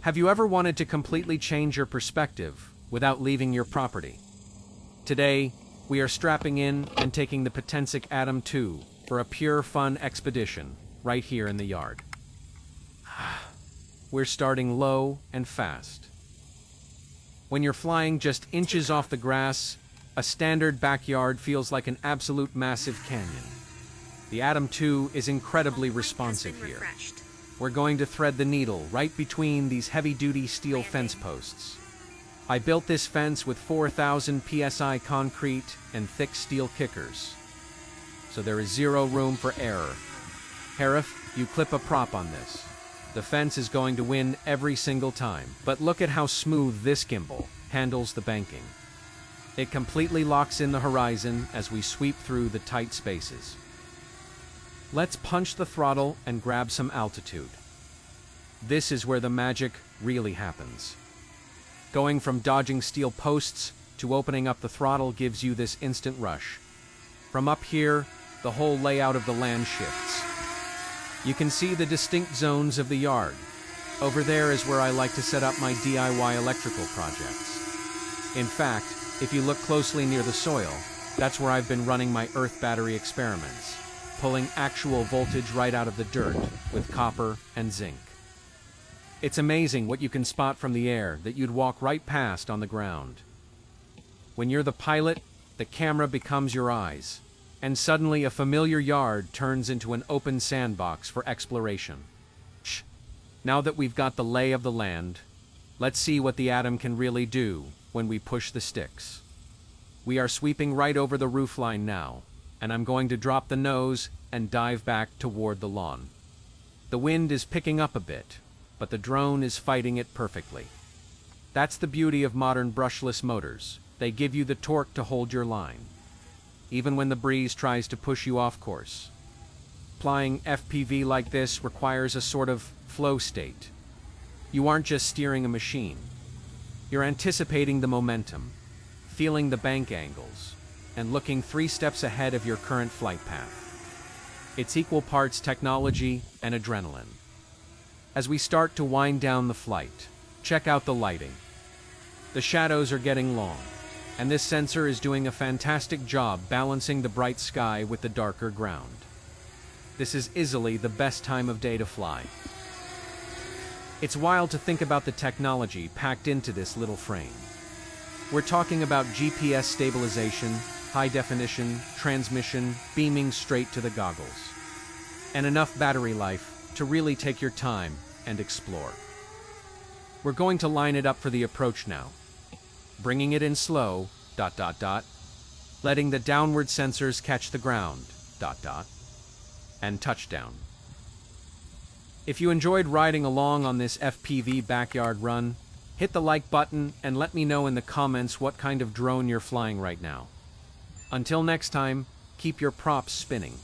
Have you ever wanted to completely change your perspective without leaving your property? Today, we are strapping in and taking the Potensic Atom2 for a pure fun expedition right here in the yard. We're starting low and fast. When you're flying just inches off the grass, a standard backyard feels like an absolute massive canyon. The Atom2 is incredibly responsive here. We're going to thread the needle right between these heavy-duty steel fence posts. I built this fence with 4,000 psi concrete and thick steel kickers, so there is zero room for error. Harif, you clip a prop on this. The fence is going to win every single time, but look at how smooth this gimbal handles the banking. It completely locks in the horizon as we sweep through the tight spaces. Let's punch the throttle and grab some altitude. This is where the magic really happens. Going from dodging steel posts to opening up the throttle gives you this instant rush. From up here, the whole layout of the land shifts. You can see the distinct zones of the yard. Over there is where I like to set up my DIY electrical projects. In fact, if you look closely near the soil, that's where I've been running my earth battery experiments, pulling actual voltage right out of the dirt with copper and zinc. It's amazing what you can spot from the air that you'd walk right past on the ground. When you're the pilot, the camera becomes your eyes, and suddenly a familiar yard turns into an open sandbox for exploration. Now that we've got the lay of the land, let's see what the Atom can really do when we push the sticks. We are sweeping right over the roofline now, and I'm going to drop the nose and dive back toward the lawn. The wind is picking up a bit, but the drone is fighting it perfectly. That's the beauty of modern brushless motors. They give you the torque to hold your line, even when the breeze tries to push you off course. Flying FPV like this requires a sort of flow state. You aren't just steering a machine. You're anticipating the momentum, feeling the bank angles, and looking 3 steps ahead of your current flight path. It's equal parts technology and adrenaline. As we start to wind down the flight, check out the lighting. The shadows are getting long, and this sensor is doing a fantastic job balancing the bright sky with the darker ground. This is easily the best time of day to fly. It's wild to think about the technology packed into this little frame. We're talking about GPS stabilization, high definition, transmission, beaming straight to the goggles, and enough battery life to really take your time and explore. We're going to line it up for the approach now, bringing it in slow, ... letting the downward sensors catch the ground, ... and touchdown. If you enjoyed riding along on this FPV backyard run, hit the like button and let me know in the comments what kind of drone you're flying right now. Until next time, keep your props spinning.